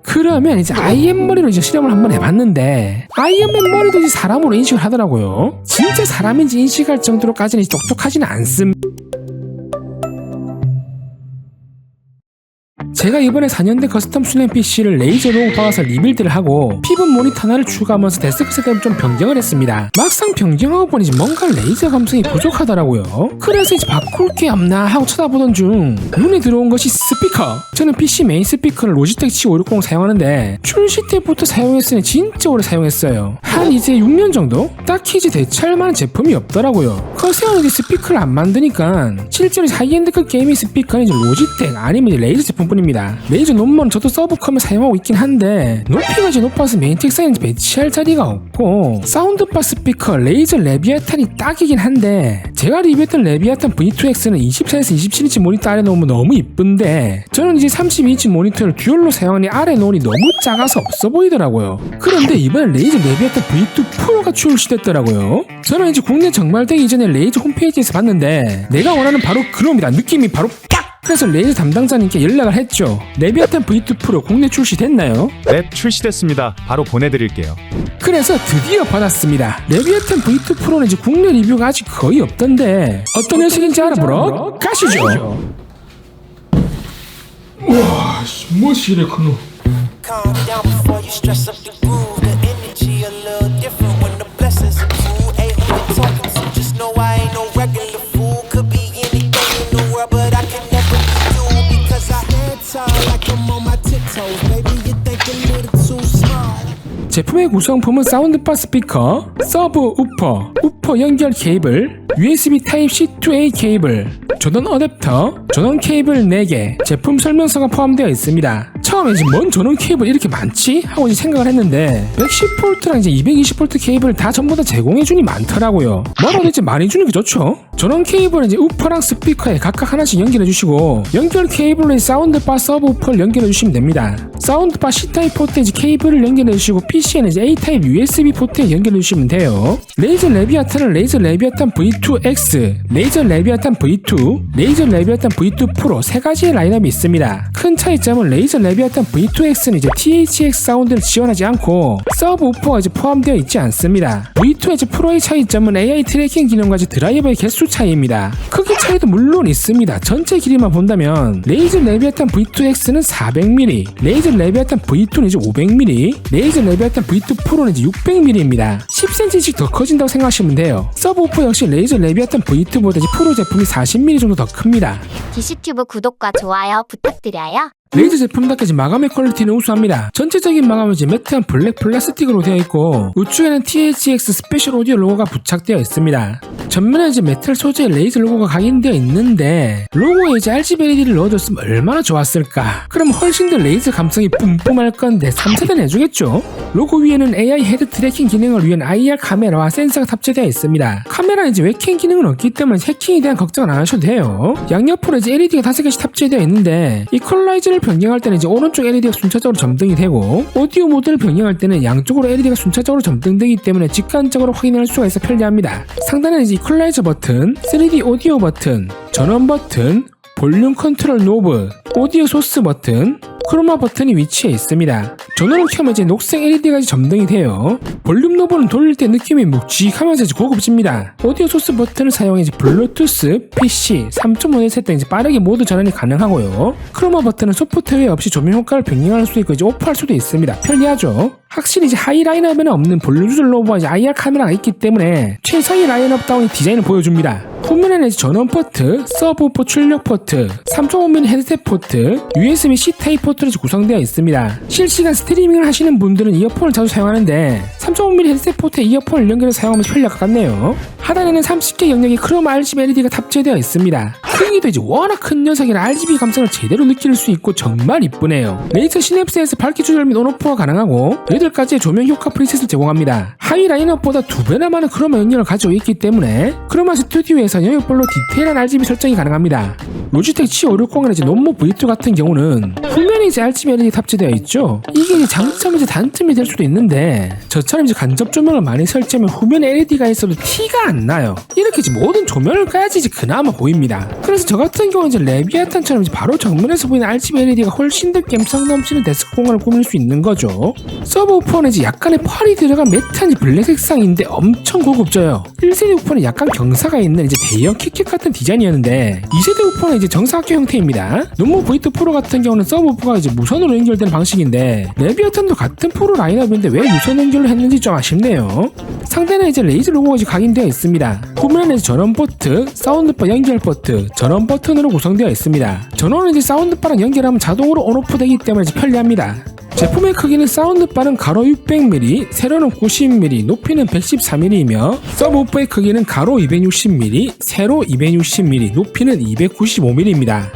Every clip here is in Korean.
그러면 이제 아이엠 머리로 이제 실험을 한번 해봤는데 아이언맨 머리도 이제 사람으로 인식을 하더라고요. 진짜 사람인지 인식할 정도로까지는 똑똑하지는 않음. 제가 이번에 4년대 커스텀 수냉 PC를 레이저 로고 박아서 리빌드를 하고 피벗 모니터 하나를 추가하면서 데스크 셋업을 좀 변경을 했습니다. 막상 변경하고 보니 뭔가 레이저 감성이 부족하더라고요. 그래서 이제 바꿀 게 없나 하고 쳐다보던 중 눈에 들어온 것이 스피커. 저는 PC 메인 스피커를 로지텍 C560 사용하는데 출시 때부터 사용했으니 진짜 오래 사용했어요. 한 이제 6년 정도? 딱히 이제 대체할 만한 제품이 없더라고요. 커세어는 이제 스피커를 안 만드니까 실제로 하이엔드급 게이밍 스피커는 이제 로지텍 아니면 이제 레이저 제품뿐입니다. 레이저 논문 저도 서브컴을 사용하고 있긴 한데 높이가 이제 높아서 메인 책상에 배치할 자리가 없고 사운드바 스피커 레이저 레비아탄이 딱이긴 한데 제가 리뷰했던 레비아탄 V2X는 24에서 27인치 모니터 아래 놓으면 너무 이쁜데 저는 이제 32인치 모니터를 듀얼로 사용하니 아래 놓으니 너무 작아서 없어 보이더라고요. 그런데 이번에 레이저 레비아탄 V2 프로가 출시됐더라고요. 저는 이제 국내 정발되기 이전에 레이저 홈페이지에서 봤는데 내가 원하는 바로 그놈이다. 느낌이 바로 딱! 그래서 레이저 담당자님께 연락을 했죠. 레비아탄 V2 프로 국내 출시됐나요? 네, 출시됐습니다. 바로 보내드릴게요. 그래서 드디어 받았습니다. 레비아탄 V2 프로는 이제 국내 리뷰가 아직 거의 없던데 어떤 녀석인지 알아보러 가시죠. 우와, 뭐시래 그놈. Calm down before you stress up the groove. The energy a little different when the blessings accrue. Ain't who you talking to, just know I ain't no regular fool. Could be anything in the world, but I can never be you because I head tall like I'm on my tiptoes. Baby, you think a little too smart. 제품의 구성품은 사운드바 스피커, 서브 우퍼, 우퍼 연결 케이블, USB Type-C to A 케이블, 전원 어댑터, 전원 케이블 4개, 제품 설명서가 포함되어 있습니다. 처음에 이제 뭔 전원 케이블 이렇게 많지? 하고 이제 생각을 했는데 110V랑 이제 220V 케이블 다 전부 다 제공해주니 많더라고요. 뭐라도 이제 많이 주는 게 좋죠. 전원 케이블은 이제 우퍼랑 스피커에 각각 하나씩 연결해주시고 연결 케이블로 사운드바 서브 우퍼를 연결해주시면 됩니다. 사운드바 C타입 포트에 이제 케이블을 연결해주시고 PC에는 이제 A타입 USB 포트에 연결해주시면 돼요. 레이저 레비아탄은 레이저 레비아탄 V2X, 레이저 레비아탄 V2, 레이저 레비아탄 V2 프로 세 가지의 라인업이 있습니다. 큰 차이점은 레이저 레비아탄 V2X는 이제 THX 사운드를 지원하지 않고 서브 우퍼가 이제 포함되어 있지 않습니다. V2X 프로의 차이점은 AI 트래킹 기능과 드라이버의 개수 차이입니다. 크기 차이도 물론 있습니다. 전체 길이만 본다면 레이저 레비아탄 V2X는 400mm, 레이저 레비아탄 V2는 이제 500mm, 레이저 레비아탄 V2 프로는 이제 600mm입니다. 10cm씩 더 커진다고 생각하시면 돼요. 서브 우퍼 역시 레이저 레비아탄 V2보다 프로 제품이 40mm 정도 더 큽니다. 디시튜브 구독과 좋아요 부탁드려요. 레이저 제품답게 마감의 퀄리티는 우수합니다. 전체적인 마감은 이제 매트한 블랙 플라스틱으로 되어 있고 우측에는 THX 스페셜 오디오 로고가 부착되어 있습니다. 전면에 이제 메탈 소재의 레이저 로고가 각인되어 있는데 로고에 이제 RGB LED를 넣어줬으면 얼마나 좋았을까. 그럼 훨씬 더 레이저 감성이 뿜뿜할 건데 3세대 내주겠죠. 로고 위에는 AI 헤드 트래킹 기능을 위한 IR 카메라와 센서가 탑재되어 있습니다. 카메라는 이제 웹캠 기능은 없기 때문에 해킹에 대한 걱정은 안 하셔도 돼요. 양옆으로 이제 LED가 5개씩 탑재되어 있는데 이퀄라이저를 변경할 때는 이제 오른쪽 LED가 순차적으로 점등이 되고 오디오 모드를 변경할 때는 양쪽으로 LED가 순차적으로 점등되기 때문에 직관적으로 확인할 수가 있어 편리합니다. 상단에는 이제 이퀄라이저 버튼, 3D 오디오 버튼, 전원 버튼, 볼륨 컨트롤 노브, 오디오 소스 버튼, 크로마 버튼이 위치해 있습니다. 전원을 켜면 이제 녹색 LED가 점등이 돼요. 볼륨 노브는 돌릴 때 느낌이 묵직하면서 이제 고급집니다. 오디오 소스 버튼을 사용해 이제 블루투스, PC, 3.5Hz 등 이제 빠르게 모드 전환이 가능하고요. 크로마 버튼은 소프트웨어 없이 조명 효과를 변경할 수 있고 이제 오프할 수도 있습니다. 편리하죠. 확실히 이제 하이 라인업에는 없는 볼륨 조절 노브와 이제 IR 카메라가 있기 때문에 최상의 라인업다운 디자인을 보여줍니다. 후면에는 이제 전원 포트, 서브우퍼 출력 포트, 3.5mm 헤드셋 포트, USB C 타입 포트로 구성되어 있습니다. 실시간 스트리밍을 하시는 분들은 이어폰을 자주 사용하는데 3.5mm 헤드셋 포트에 이어폰을 연결해서 사용하면 편리할 것 같네요. 하단에는 30개 영역의 크로마 RGB LED가 탑재되어 있습니다. 크기도 이제 워낙 큰 녀석이라 RGB 감성을 제대로 느낄 수 있고 정말 이쁘네요. 레이저 시냅스에서 밝기 조절 및 온오프가 가능하고 8가지의 조명 효과 프리셋을 제공합니다. 하위 라인업보다 2배나 많은 크로마 영역을 가지고 있기 때문에 크로마 스튜디오에서 영역별로 디테일한 RGB 설정이 가능합니다. 로지텍 C560이나 이제 논모 V2 같은 경우는 후면에 후면에 이제 RGB LED 탑재되어 있죠. 이게 이제 장점이자 단점이 될 수도 있는데 저처럼 이제 간접 조명을 많이 설치하면 후면에 LED가 있어도 티가 안 나요. 이렇게 이제 모든 조명을 까야지 이제 그나마 보입니다. 그래서 저 같은 경우는 이제 레비아탄처럼 이제 바로 정면에서 보이는 RGB LED가 훨씬 더 감성 넘치는 데스크 공간을 꾸밀 수 있는 거죠. 서브우퍼는 이제 약간의 펄이 들어간 매트한 블랙 색상인데 엄청 고급져요. 1세대 우퍼는 약간 경사가 있는 이제 대형 키캣 같은 디자인이었는데 2세대 우퍼는 이제 정사각형 형태입니다. 노모 V2 프로 같은 경우는 서브우퍼가 이제 무선으로 연결되는 방식인데 레비아탄도 같은 프로 라인업인데 왜 무선 연결을 했는지 좀 아쉽네요. 상단에 이제 레이저 로고가 이제 각인되어 있습니다. 후면에 전원 포트, 사운드바 연결 포트, 전원 버튼으로 구성되어 있습니다. 전원은 이제 사운드바랑 연결하면 자동으로 온오프 되기 때문에 이제 편리합니다. 제품의 크기는 사운드바는 가로 600mm, 세로는 90mm, 높이는 114mm이며 서브우퍼의 크기는 가로 260mm, 세로 260mm, 높이는 295mm입니다.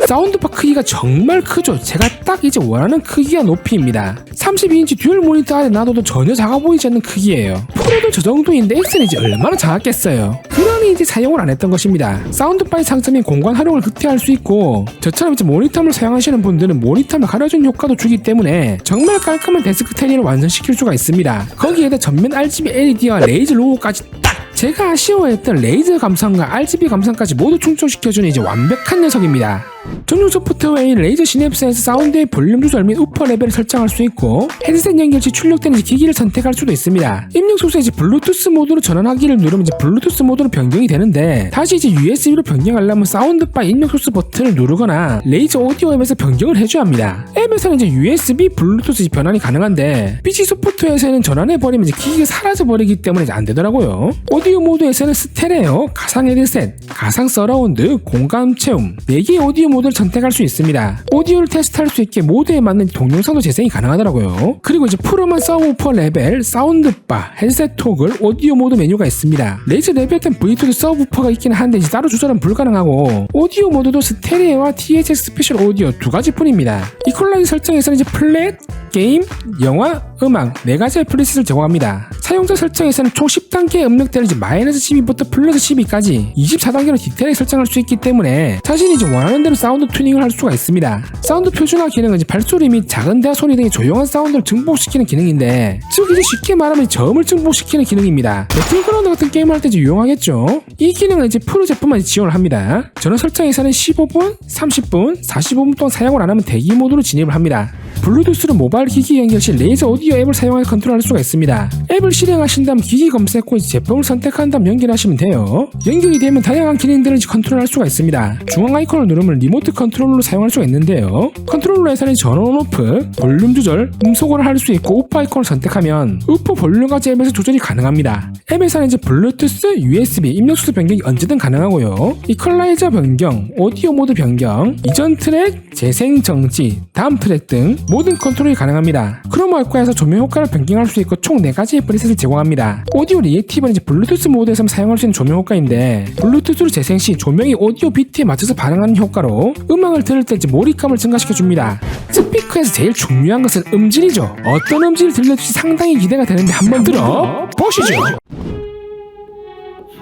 사운드바 크기가 정말 크죠. 제가 딱 이제 원하는 크기와 높이입니다. 32인치 듀얼 모니터 아래 놔둬도 전혀 작아 보이지 않는 크기예요. 프로도 저 정도인데 X는 이제 얼마나 작았겠어요. 그러니 이제 사용을 안 했던 것입니다. 사운드바의 장점인 공간 활용을 극대화할 수 있고 저처럼 이제 모니터를 사용하시는 분들은 모니터를 가려주는 효과도 주기 때문에 정말 깔끔한 데스크 테리어를 완성시킬 수가 있습니다. 거기에다 전면 RGB LED와 레이저 로고까지 딱 제가 아쉬워했던 레이저 감성과 RGB 감성까지 모두 충족시켜주는 이제 완벽한 녀석입니다. 전용 소프트웨어인 레이저 시냅스에서 사운드의 볼륨 조절 및 우퍼 레벨을 설정할 수 있고 헤드셋 연결 시 출력되는 기기를 선택할 수도 있습니다. 입력 소스에 이제 블루투스 모드로 전환하기를 누르면 이제 블루투스 모드로 변경이 되는데 다시 이제 USB로 변경하려면 사운드바 입력 소스 버튼을 누르거나 레이저 오디오 앱에서 변경을 해줘야 합니다. 앱에서는 이제 USB, 블루투스 변환이 가능한데 PC 소프트웨어에서는 전환해버리면 이제 기기가 사라져버리기 때문에 이제 안 되더라고요. 오디오 모드에서는 스테레오, 가상 헤드셋, 가상 서라운드, 공감 체험 4개의 오디오 모드를 선택할 수 있습니다. 오디오를 테스트할 수 있게 모드에 맞는 동영상도 재생이 가능하더라고요. 그리고 이제 프로만 서브우퍼 레벨, 사운드바, 헤드셋 토글, 오디오 모드 메뉴가 있습니다. 레이저 레비아탄 V2도 서브우퍼가 있긴 한데 이제 따로 조절은 불가능하고 오디오 모드도 스테레오와 THX 스페셜 오디오 2가지뿐입니다. 이퀄라이저 설정에서는 이제 플랫, 게임, 영화, 음악 4가지의 프리셋을 제공합니다. 사용자 설정에서는 총 10단계의 음역대를 이제 마이너스 12부터 플러스 12까지 24단계로 디테일하게 설정할 수 있기 때문에 자신이 이제 원하는 대로 사운드 튜닝을 할 수가 있습니다. 사운드 표준화 기능은 이제 발소리 및 작은 대화 소리 등의 조용한 사운드를 증폭시키는 기능인데 즉 이제 쉽게 말하면 저음을 증폭시키는 기능입니다. 배틀그라운드 같은 게임을 할 때 이제 유용하겠죠. 이 기능은 이제 프로 제품만 지원을 합니다. 전원 설정에서는 15분, 30분, 45분 동안 사용을 안 하면 대기 모드로 진입을 합니다. 블루투스로 모바일 기기 연결 시 레이저 오디오 앱을 사용해서 컨트롤할 수가 있습니다. 앱을 실행하신 다음 기기 검색 후 제품을 선택한 다음 연결하시면 돼요. 연결이 되면 다양한 기능들을 컨트롤할 수가 있습니다. 중앙 아이콘을 누르면 리모트 컨트롤러로 사용할 수가 있는데요. 컨트롤러에서는 전원 오프, 볼륨 조절, 음소거를 할 수 있고 우퍼 아이콘을 선택하면 우퍼 볼륨까지 앱에서 조절이 가능합니다. 앱에서는 이제 블루투스, USB, 입력 소스 변경이 언제든 가능하고요. 이퀄라이저 변경, 오디오 모드 변경, 이전 트랙, 재생 정지, 다음 트랙 등 모든 컨트롤이 가능합니다. 크로마 효과에서 조명 효과를 변경할 수 있고 총 4가지의 프리셋을 제공합니다. 오디오 리액티브는 이제 블루투스 모드에서 사용할 수 있는 조명 효과인데 블루투스로 재생 시 조명이 오디오 비트에 맞춰서 반응하는 효과로 음악을 들을 때 이제 몰입감을 증가시켜줍니다. 스피커에서 제일 중요한 것은 음질이죠. 어떤 음질을 들려줄지 상당히 기대가 되는데 한번 들어보시죠.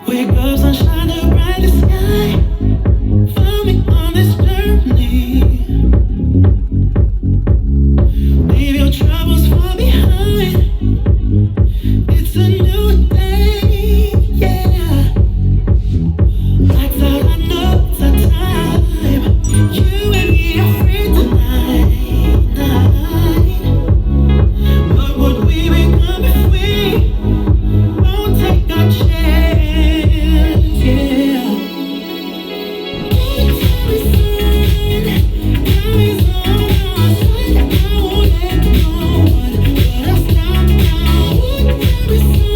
Wake up, sunshine, the brightest sky. Follow me on this journey. Leave your troubles far behind. It's a new day, yeah. Lights out, I know it's our time. You and me are free tonight. What would we become if we won't take our chance? Yeah. Can you tell me something? Now he's on our side. I won't let no one put us down now. Tell me something.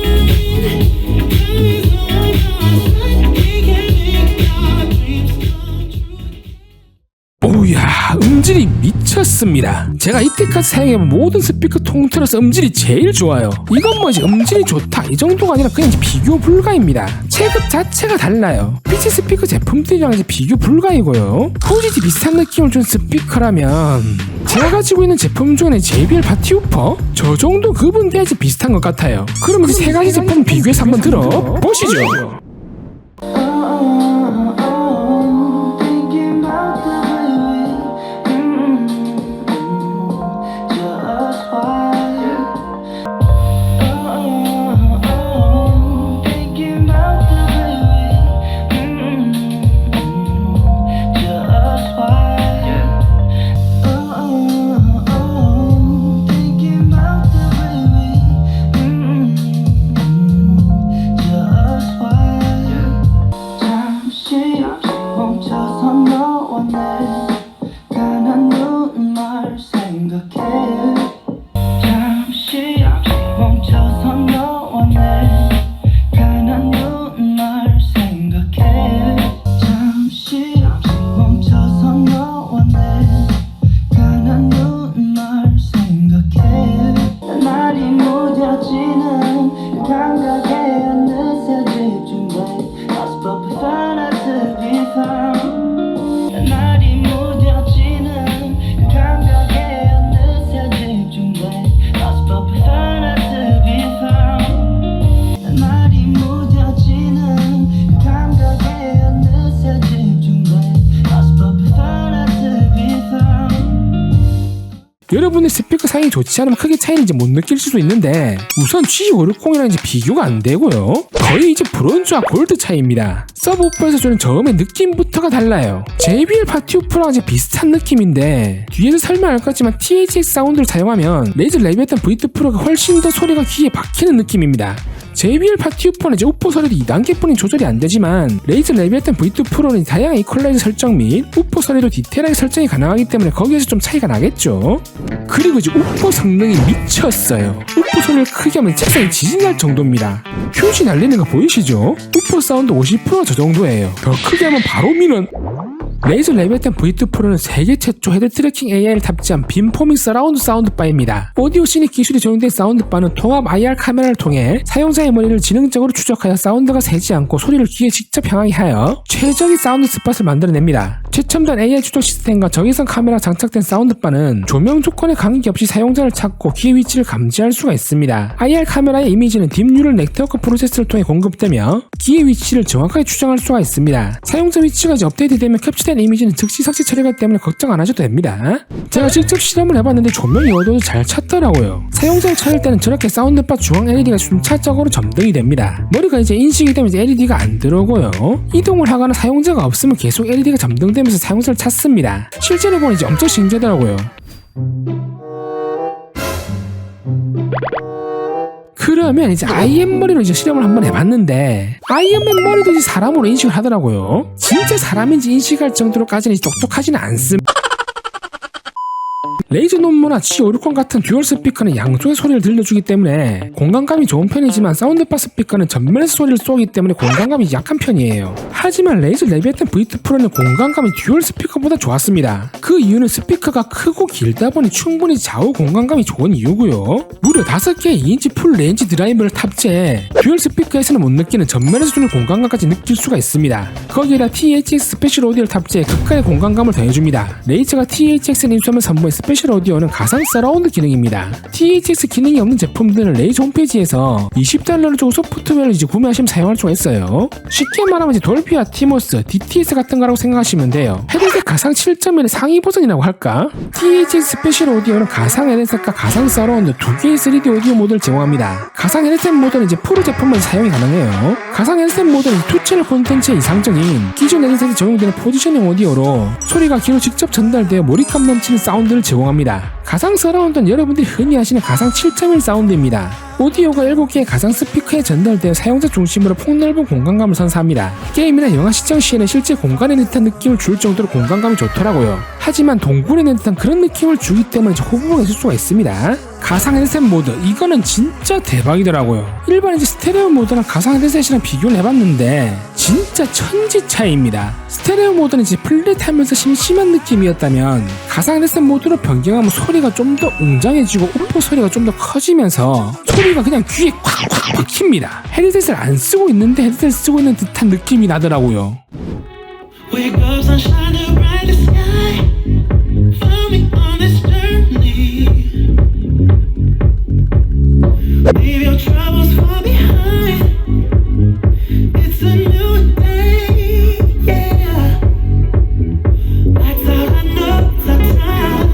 Now he's on our side. We can make our dreams come true. 오우야, 음질이 미쳤습니다. 제가 이때까지 사용해본 모든 스피커 통틀어서 음질이 제일 좋아요. 이건 뭐지 음질이 좋다 이 정도가 아니라 그냥 이제 비교 불가입니다. 체급 자체가 달라요. PC 스피커 제품들이랑 이제 비교 불가이고요. 후지티 비슷한 느낌을 준 스피커라면 제가 가지고 있는 제품 중에는 JBL 바티우퍼 저 정도 급은 돼야지 비슷한 것 같아요. 그럼 이제 3가지 제품 비교해서 한번 들어보시죠. Thinking about the way we 여러분의 스피커 사양이 좋지 않으면 크게 차이는 이제 못 느낄 수도 있는데 우선 G560이랑 이제 비교가 안 되고요. 거의 이제 브론즈와 골드 차이입니다. 서브우퍼에서 주는 저음의 느낌부터가 달라요. JBL 파티우프랑 이제 비슷한 느낌인데 뒤에서 설명할 것 같지만 THX 사운드를 사용하면 레이저 레비에탄 V2 프로가 훨씬 더 소리가 귀에 박히는 느낌입니다. JBL 파티우퍼는 이제 우퍼 소리도 2단계뿐인 조절이 안 되지만 레이저 레비에탄 V2 프로는 다양한 이퀄라이저 설정 및 우퍼 소리도 디테일하게 설정이 가능하기 때문에 거기에서 좀 차이가 나겠죠. 그리고 이제 우퍼 성능이 미쳤어요. 우퍼 소리를 크게 하면 책상이 지진날 정도입니다. 휴지 날리는 거 보이시죠? 우퍼 사운드 50% 저 정도예요. 더 크게 하면 바로 미는. 레이저 레비에탄 V2 프로는 세계 최초 헤드 트래킹 AI를 탑재한 빔포밍 서라운드 사운드바입니다. 오디오 시닉 기술이 적용된 사운드바는 통합 IR 카메라를 통해 사용자의 머리를 지능적으로 추적하여 사운드가 새지 않고 소리를 귀에 직접 향하게 하여 최적의 사운드 스팟을 만들어냅니다. 최첨단 AI 추적 시스템과 적외선 카메라 장착된 사운드바는 조명 조건에 관계없이 사용자를 찾고 귀의 위치를 감지할 수가 있습니다. IR 카메라의 이미지는 딥뉴럴 네트워크 프로세스를 통해 공급되며 귀의 위치를 정확하게 추정할 수가 있습니다. 사용자 위치가 이제 업데이트되면 캡처된 이미지는 즉시 삭제 처리가 때문에 걱정 안 하셔도 됩니다. 제가 직접 실험을 해봤는데 조명이 어두워도 잘 찾더라고요. 사용자를 찾을 때는 저렇게 사운드바 중앙 LED가 순차적으로 점등이 됩니다. 머리가 이제 인식이 되면 이제 LED가 안 들어오고요. 이동을 하거나 사용자가 없으면 계속 LED가 점등되면서 사용자를 찾습니다. 실제로 보면 이제 엄청 신기하더라고요. 그러면 이제 IM 머리로 이제 실험을 한번 해봤는데 아이언맨 머리도 이제 사람으로 인식을 하더라고요. 진짜 사람인지 인식할 정도로까지는 똑똑하지는 않습니다. 레이저 논모나 G560 같은 듀얼 스피커는 양쪽의 소리를 들려주기 때문에 공간감이 좋은 편이지만 사운드바 스피커는 전면에서 소리를 쏘기 때문에 공간감이 약한 편이에요. 하지만 레이저 레비에탄 V2 프로는 공간감이 듀얼 스피커보다 좋았습니다. 그 이유는 스피커가 크고 길다 보니 충분히 좌우 공간감이 좋은 이유고요. 무려 5개의 2인치 풀 레인지 드라이버를 탑재해 듀얼 스피커에서는 못 느끼는 전면에서 주는 공간감까지 느낄 수가 있습니다. 거기에다 THX 스페셜 오디오를 탑재해 극간의 공간감을 더해줍니다. 레이저가 THX를 인수하면 선보인 스페셜 오디오는 가상 서라운드 기능입니다. THX 기능이 없는 제품들은 레이저 홈페이지에서 $20를 주고 소프트웨어를 이제 구매하시면 사용할 수가 있어요. 쉽게 말하면 이제 돌비 아티모스, DTS 같은 거라고 생각하시면 돼요. 헤드셋 가상 7.1의 상위 버전이라고 할까? THX 스페셜 오디오는 가상 헤드셋과 가상 서라운드 두 개의 3D 오디오 모드를 제공합니다. 가상 헤드셋 모드는 이제 프로 제품만 사용이 가능해요. 가상 헤드셋 모드는 2채널 콘텐츠의 이상적인 기존 헤드셋에 적용되는 포지셔닝 오디오로 소리가 귀로 직접 전달되어 몰입감 넘치는 사운드를 제공합니다. 가상 서라운드는 여러분들이 흔히 아시는 가상 7.1 사운드입니다. 오디오가 7개의 가상 스피커에 전달되어 사용자 중심으로 폭넓은 공간감을 선사합니다. 게임이나 영화 시청 시에는 실제 공간에 듯한 느낌을 줄 정도로 공간감이 좋더라고요. 하지만 동굴에 듯한 그런 느낌을 주기 때문에 호불호가 있을 수가 있습니다. 가상 헤드셋 모드, 이거는 진짜 대박이더라고요. 일반 이제 스테레오 모드랑 가상 헤드셋이랑 비교를 해봤는데 진짜 천지 차이입니다. 스테레오 모드는 이제 플랫하면서 심심한 느낌이었다면 가상 헤드셋 모드로 변경하면 소리가 좀 더 웅장해지고 우퍼 소리가 좀 더 커지면서 소리가 그냥 귀에 콱콱 박힙니다. 헤드셋을 안 쓰고 있는데 헤드셋을 쓰고 있는 듯한 느낌이 나더라고요. Wake up, sunshine to bright the sky. Follow me on this journey. Leave your troubles far behind. It's a new day, yeah. Lights out, I know it's our time.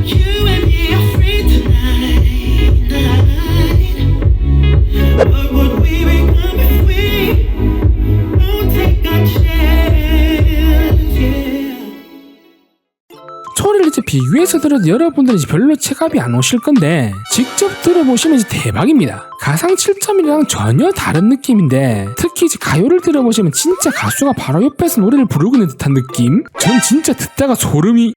You and me are free tonight. What would we become if we don't take our chance, yeah. 소리를 이제 비교해서 들어도 여러분들은 이제 별로 체감이 안 오실 건데 직접 들어보시면 이제 대박입니다. 가상 7.1이랑 전혀 다른 느낌인데 특히 이제 가요를 들어보시면 진짜 가수가 바로 옆에서 노래를 부르고 있는 듯한 느낌? 전 진짜 듣다가 소름이.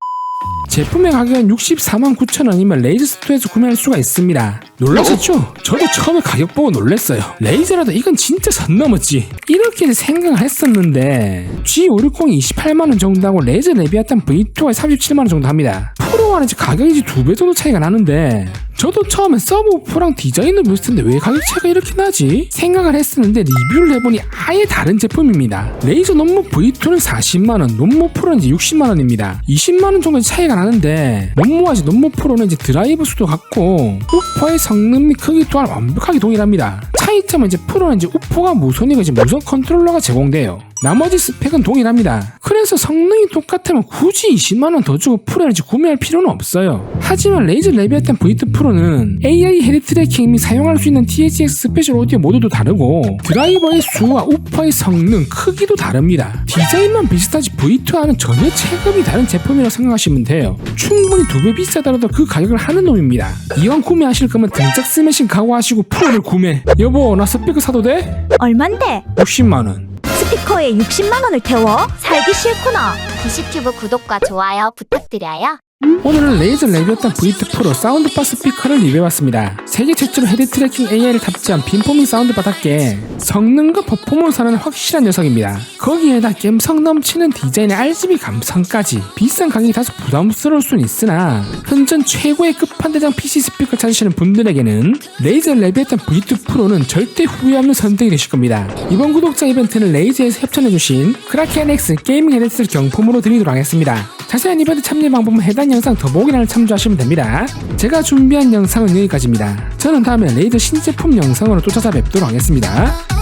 제품의 가격은 649,000원이면 레이저 스토어에서 구매할 수가 있습니다. 놀라셨죠? 저도 처음에 가격 보고 놀랐어요. 레이저라도 이건 진짜 선 넘었지. 이렇게 생각을 했었는데 G560이 28만원 정도 하고 레이저 레비아탄 V2가 37만원 정도 합니다. 프로와는 이제 가격이 이제 2배 정도 차이가 나는데 저도 처음에 서브우퍼랑 디자인을 비슷한데 왜 가격 차이가 이렇게 나지? 생각을 했었는데 리뷰를 해보니 아예 다른 제품입니다. 레이저 논모 V2는 40만원, 논모 프로는 이제 60만원입니다. 20만원 정도 차이가 나는데 논모와 이제 논모 프로는 이제 드라이브 수도 같고 우퍼의 성능 및 크기 또한 완벽하게 동일합니다. 차이점은 이제 프로는 이제 우퍼가 무선이고 이제 무선 컨트롤러가 제공돼요. 나머지 스펙은 동일합니다. 그래서 성능이 똑같으면 굳이 20만원 더 주고 프로LG 구매할 필요는 없어요. 하지만 레이저 레비아탄 V2 프로는 AI 헤드 트래킹 및 사용할 수 있는 THX 스페셜 오디오 모드도 다르고 드라이버의 수와 우퍼의 성능, 크기도 다릅니다. 디자인만 비슷하지 V2와는 전혀 체급이 다른 제품이라고 생각하시면 돼요. 충분히 2배 비싸더라도 그 가격을 하는 놈입니다. 이왕 구매하실 거면 등짝 스매싱 각오하시고 프로를 구매. 여보, 나 스피커 사도 돼? 얼만데? 60만원. 스피커에 60만 원을 태워? 살기 싫구나. 디시튜브 구독과 좋아요 부탁드려요. 오늘은 레이저 레비아탄 V2 프로 사운드바 스피커를 리뷰해봤습니다. 세계 최초로 헤드 트래킹 AI를 탑재한 빔포밍 사운드바답게 성능과 퍼포먼스는 확실한 녀석입니다. 거기에다 감성 넘치는 디자인의 RGB 감성까지. 비싼 가격이 다소 부담스러울 수는 있으나 현존 최고의 끝판대장 PC 스피커 찾으시는 분들에게는 레이저 레비아탄 V2 프로는 절대 후회 없는 선택이 되실 겁니다. 이번 구독자 이벤트는 레이저에서 협찬해주신 크라켄 X 게이밍 헤드셋을 경품으로 드리도록 하겠습니다. 자세한 이벤트 참여 방법은 해당 영상 더보기란을 참조하시면 됩니다. 제가 준비한 영상은 여기까지입니다. 저는 다음에 레이저 신제품 영상으로 또 찾아뵙도록 하겠습니다.